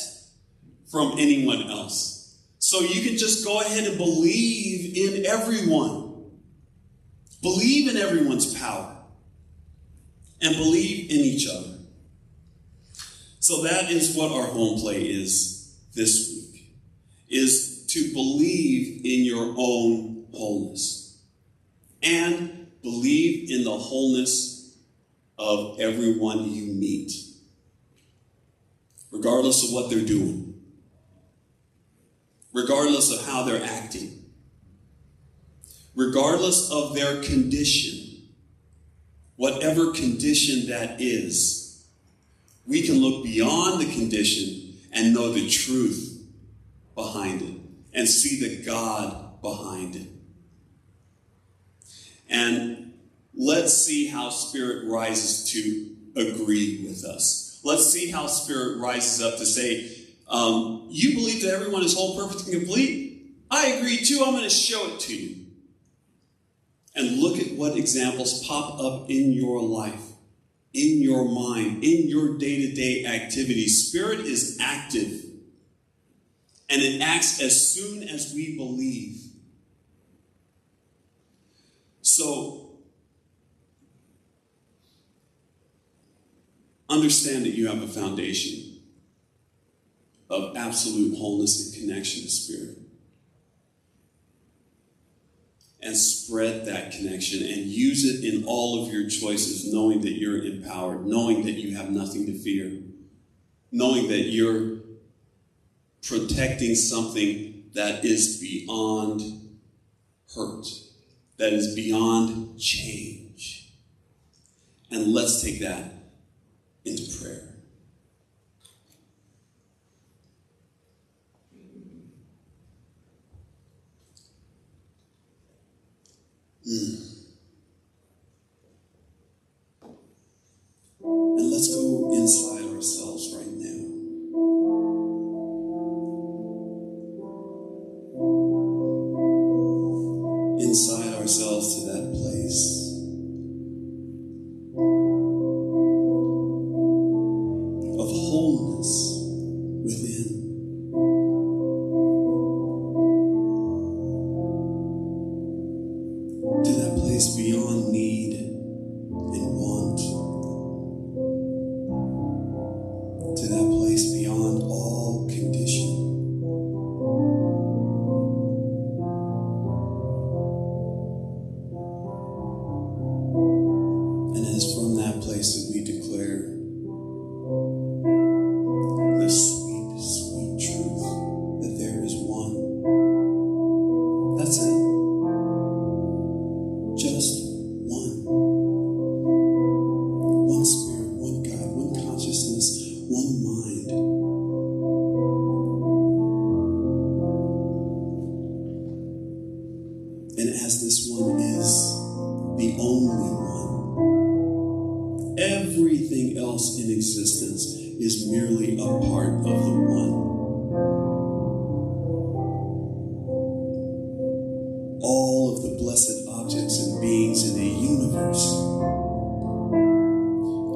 from anyone else. So you can just go ahead and believe in everyone. Believe in everyone's power. And believe in each other. So that is what our home play is this week. Is to believe in your own wholeness. And believe in the wholeness of everyone you meet. Regardless of what they're doing. Regardless of how they're acting. Regardless of their condition. Whatever condition that is, we can look beyond the condition and know the truth behind it. And see the God behind it. And let's see how Spirit rises to agree with us. Let's see how Spirit rises up to say, you believe that everyone is whole, perfect, and complete? I agree too. I'm going to show it to you. And look at what examples pop up in your life, in your mind, in your day-to-day activities. Spirit is active. And it acts as soon as we believe. So, understand that you have a foundation of absolute wholeness and connection to Spirit. And spread that connection and use it in all of your choices, knowing that you're empowered, knowing that you have nothing to fear, knowing that you're protecting something that is beyond hurt, that is beyond change. And let's take that into prayer. And let's go inside ourselves right now. Inside ourselves to that place of wholeness within. To that place beyond need and want. To that place beyond all condition. And it is from that place that we declare the sweet, sweet truth that there is one. That's it. Just one. One Spirit, one God, one consciousness, one mind. And as this one is the only one, everything else in existence is merely a part of the one. All of the blessed objects and beings in the universe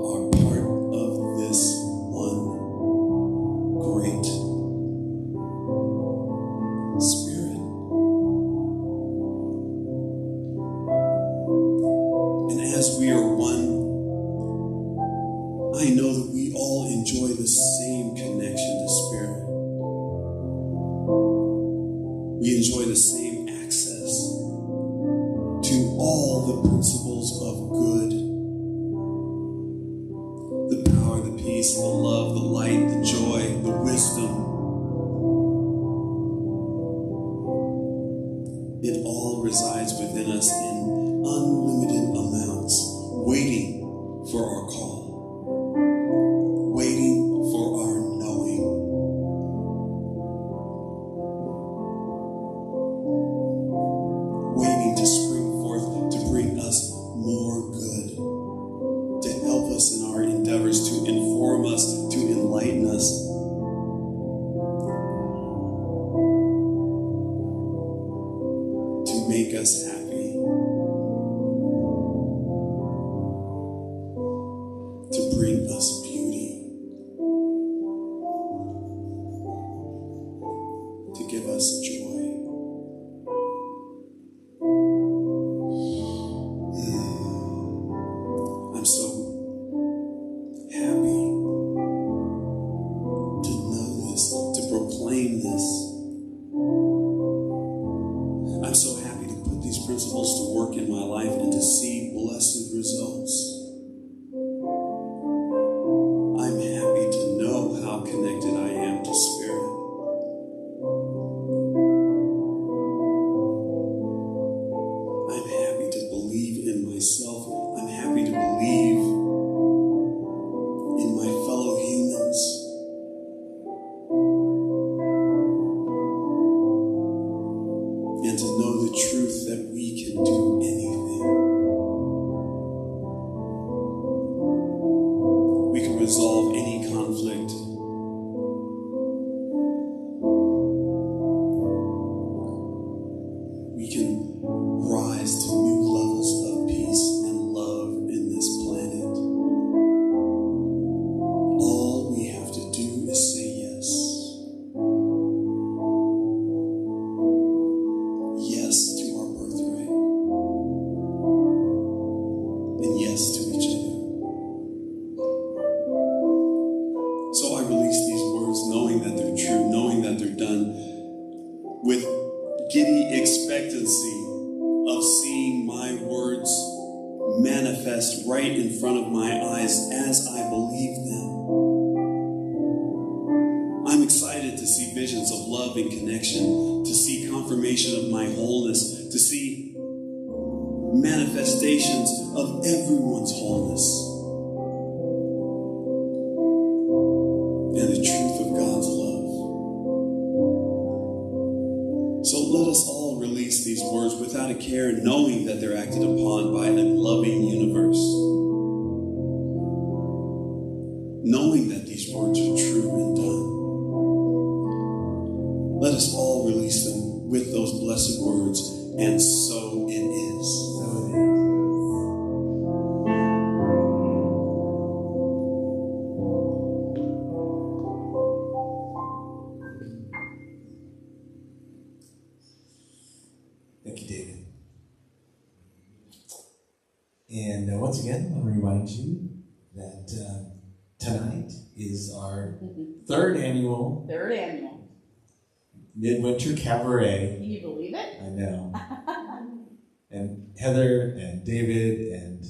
are part of this one great Spirit. And as we are one, I know that we all enjoy the same connection to Spirit. We enjoy the same access to all the principles of good. The power, the peace, the love, the light, the joy, the wisdom. It all resides within us in unlimited amounts, waiting for our call, waiting for our knowing. resolve any conflict. We can rise to new levels of peace and love in this planet. All we have to do is say yes. Yes to our birthright. And yes to each other. So I release these words knowing that they're true, knowing that they're done with giddy expectancy of seeing my words manifest right in front of my eyes as I believe them. I'm excited to see visions of love and connection, to see confirmation of my wholeness, to see manifestations of everyone's wholeness, and the truth of God's love. So let us all release these words without a care, knowing that they're acted upon by a loving universe. Knowing that these words are true and done. Let us all release them with those blessed words, and so it is. So it is. Thank you, David. And once again, I want to remind you that tonight is our third annual Midwinter Cabaret. Can you believe it? I know. And Heather and David and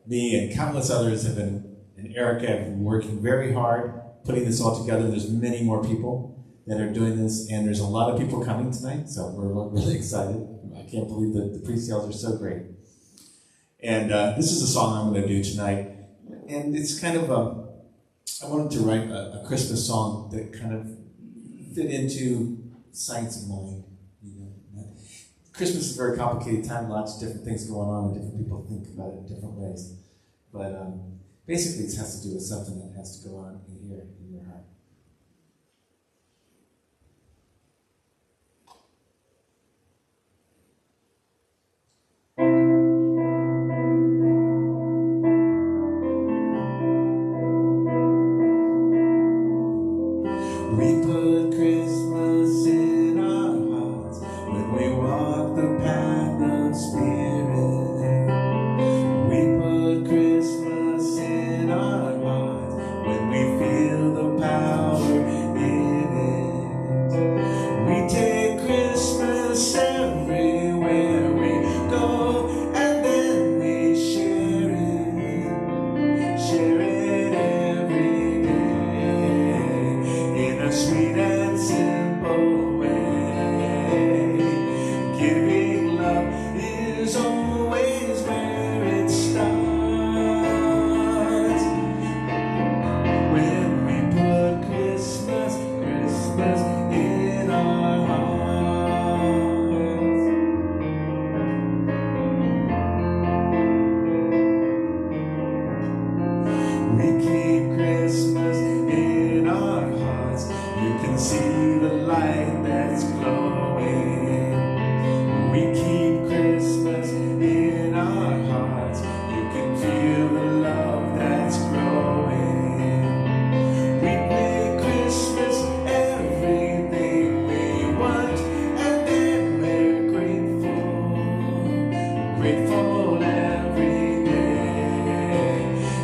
me and countless others have been, and Erica have been working very hard putting this all together. There's many more people that are doing this, and there's a lot of people coming tonight, so we're really excited. I can't believe that the pre-sales are so great. And this is a song I'm going to do tonight, and it's kind of I wanted to write a Christmas song that kind of fit into sights of mind. You know, Christmas is a very complicated time, lots of different things going on, and different people think about it in different ways. But basically, it has to do with something that has to go on in here, in your heart. We put Christmas in our hearts when we walk the path of spirit. We put Christmas in our hearts when we feel the power in it. We take Christmas everywhere we go, and then we share it every day in a sweet and simple way. Giving love is always where it starts. When we put Christmas in our hearts. We keep Christmas in our hearts. You can see the light that's glowing. We keep Christmas in our hearts. You can feel the love that's growing. We make Christmas everything we want, and then we're grateful every day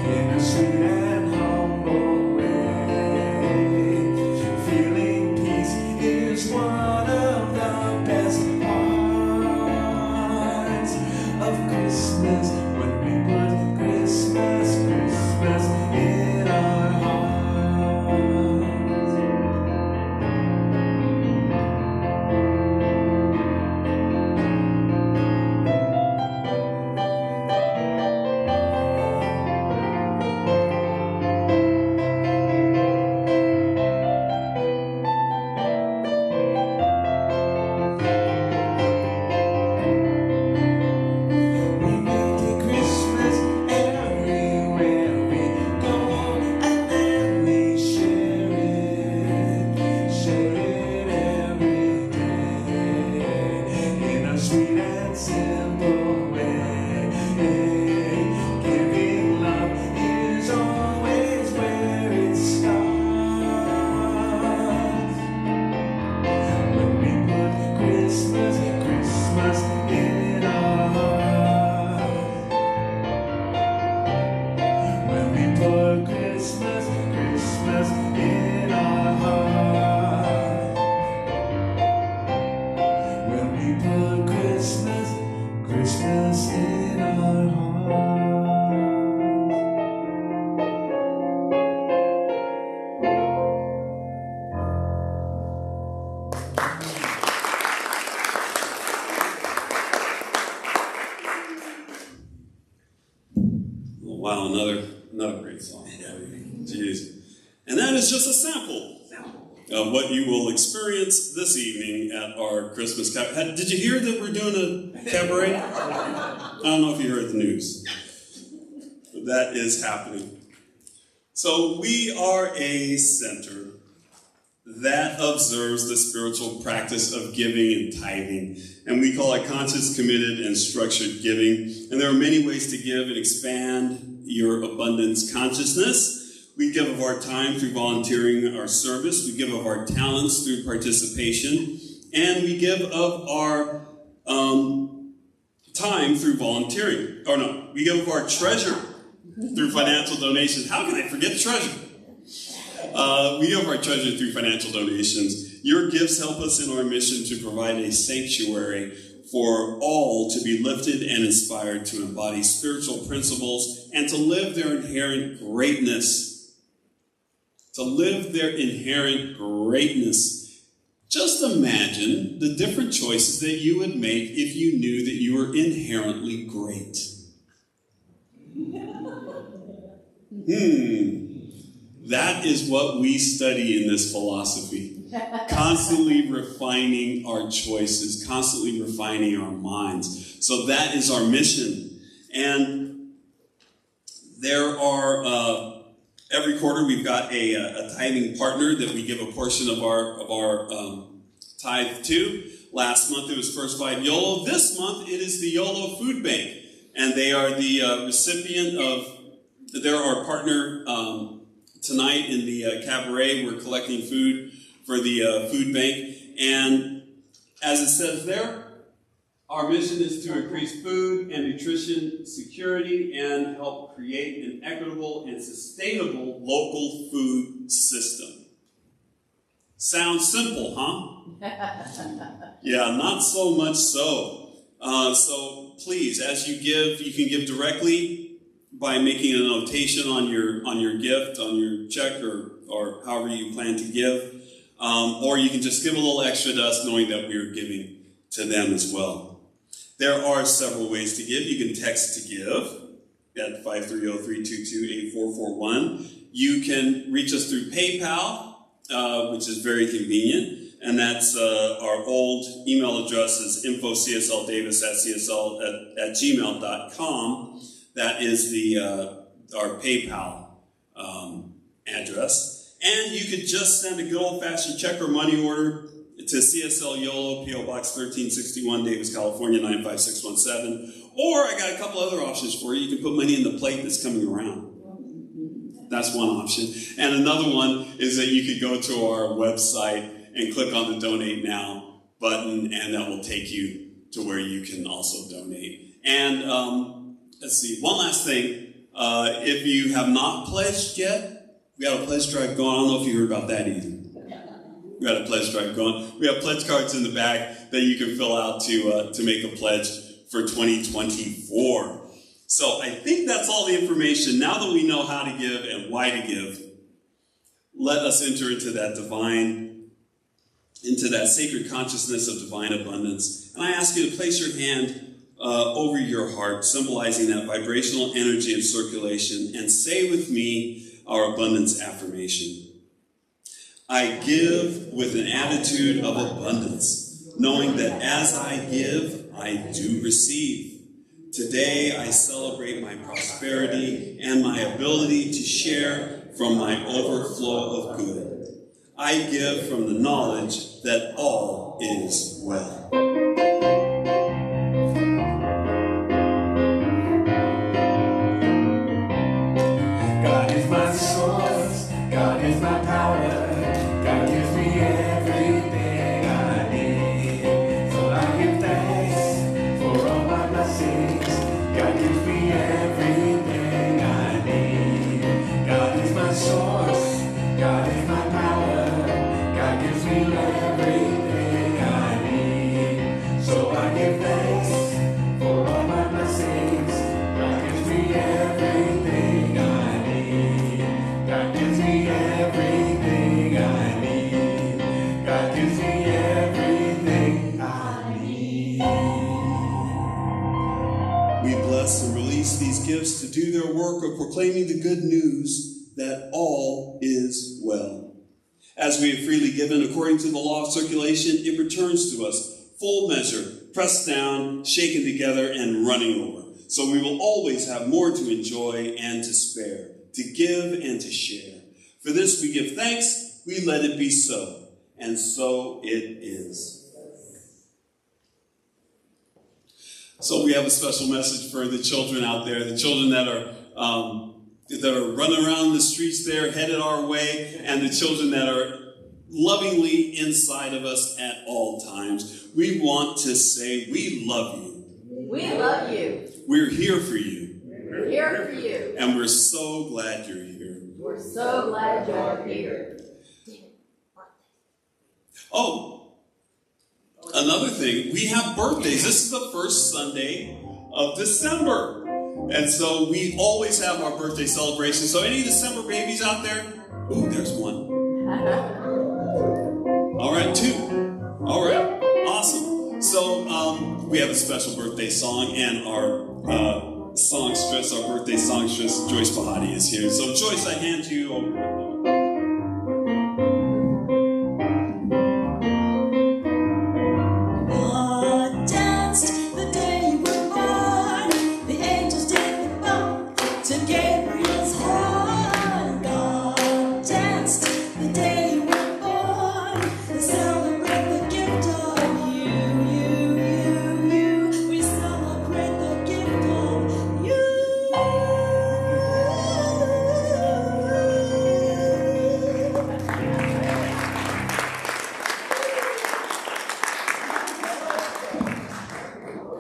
in a sweet and humble way. Feeling peace is one of the best parts of Christmas, when we put Christmas in our hearts. We make it Wow, another great song. Jeez. And that is just a sample of what you will experience this evening at our Christmas cabaret. Did you hear that we're doing a cabaret? I don't know if you heard the news, but that is happening. So we are a center that observes the spiritual practice of giving and tithing. And we call it conscious, committed, and structured giving. And there are many ways to give and expand your abundance consciousness. We give of our time through volunteering our service. We give of our talents through participation. And we give of our time through volunteering. We give of our treasure through financial donations. How can I forget treasure? We give our treasure through financial donations. Your gifts help us in our mission to provide a sanctuary for all to be lifted and inspired to embody spiritual principles and to live their inherent greatness. To live their inherent greatness. Just imagine the different choices that you would make if you knew that you were inherently great. That is what we study in this philosophy. Constantly refining our choices, constantly refining our minds. So that is our mission. And there are, every quarter we've got a tithing partner that we give a portion of our tithe to. Last month it was First Five Yolo. This month it is the Yolo Food Bank. And they are the recipient of, they're our partner tonight in the cabaret. We're collecting food for the food bank. And as it says there, our mission is to increase food and nutrition security and help create an equitable and sustainable local food system. Sounds simple, huh? Yeah, not so much so. So please, as you give, you can give directly by making a notation on your gift, on your check, or however you plan to give. Or you can just give a little extra to us knowing that we are giving to them as well. There are several ways to give. You can text to give at 530-322-8441. You can reach us through PayPal, which is very convenient. And that's our old email address is info.csl.davis@csl@gmail.com. That is our PayPal address. And you could just send a good old-fashioned check or money order to CSL Yolo, P.O. Box 1361, Davis, California, 95617. Or I got a couple other options for you. You can put money in the plate that's coming around. That's one option. And another one is that you could go to our website and click on the Donate Now button, and that will take you to where you can also donate. And let's see, one last thing. If you have not pledged yet, we got a pledge drive going. I don't know if you heard about that either. We got a pledge drive going. We have pledge cards in the back that you can fill out to make a pledge for 2024. So I think that's all the information. Now that we know how to give and why to give, let us enter into that sacred consciousness of divine abundance. And I ask you to place your hand over your heart, symbolizing that vibrational energy and circulation, and say with me our abundance affirmation. I give with an attitude of abundance, knowing that as I give, I do receive. Today, I celebrate my prosperity and my ability to share from my overflow of good. I give from the knowledge that all is well. God is my source, God is my power. God gives me everything I need. So I give thanks for all my blessings. God gives me everything I need. God is my source. God is my power. God gives me everything I need. So I give thanks for all my blessings. God gives me everything I need. God gives me everything I need. God gives me everything I need. We bless and release the these gifts to do their work of proclaiming the good news that all is well. As we have freely given according to the law of circulation, it returns to us, full measure, pressed down, shaken together, and running over. So we will always have more to enjoy and to spare, to give and to share. For this we give thanks, we let it be so, and so it is. So we have a special message for the children out there, the children that are running around the streets there, headed our way, and the children that are lovingly inside of us at all times. We want to say, we love you. We love you. We're here for you. We're here for you. And we're so glad you're here. We're so glad you're here. Oh, another thing, we have birthdays. This is the first Sunday of December. And so we always have our birthday celebration. So any December babies out there? Ooh, there's one. All right, two. All right, awesome. So we have a special birthday song, and our songstress, our birthday songstress, Joyce Bahati, is here. So Joyce, I hand you over.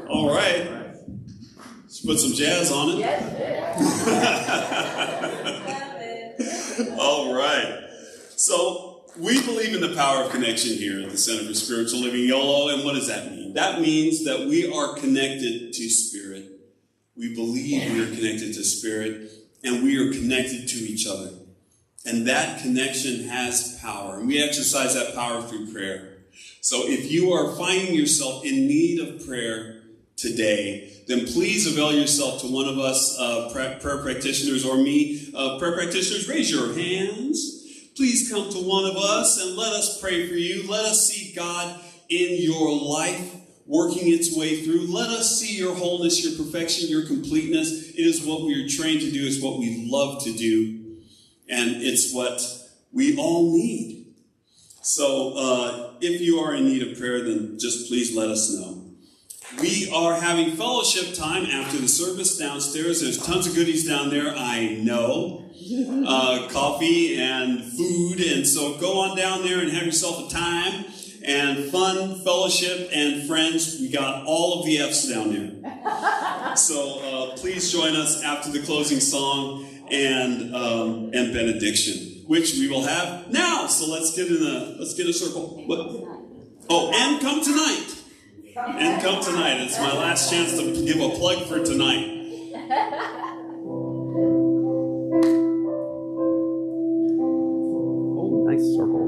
All right. Let's put some jazz on it. All right. So we believe in the power of connection here at the Center for Spiritual Living Yolo. And what does that mean? That means that we are connected to Spirit. We believe we are connected to Spirit, and we are connected to each other. And that connection has power. And we exercise that power through prayer. So if you are finding yourself in need of prayer today, then please avail yourself to one of us prayer practitioners or me. Prayer practitioners, raise your hands. Please come to one of us and let us pray for you. Let us see God in your life working its way through. Let us see your wholeness, your perfection, your completeness. It is what we are trained to do. It's what we love to do. And it's what we all need. So if you are in need of prayer, then just please let us know. We are having fellowship time after the service downstairs. There's tons of goodies down there, I know. Coffee and food. And so go on down there and have yourself a time. And fun, fellowship, and friends. We got all of the F's down there. So please join us after the closing song and benediction, which we will have now. So let's get a circle. What? Oh, and come tonight. And come tonight. It's my last chance to give a plug for tonight. Oh, nice circle.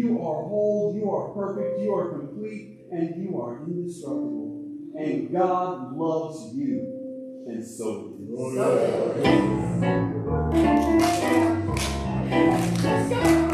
You are whole, you are perfect, you are complete, and you are indestructible. And God loves you. And so it is. Let's go.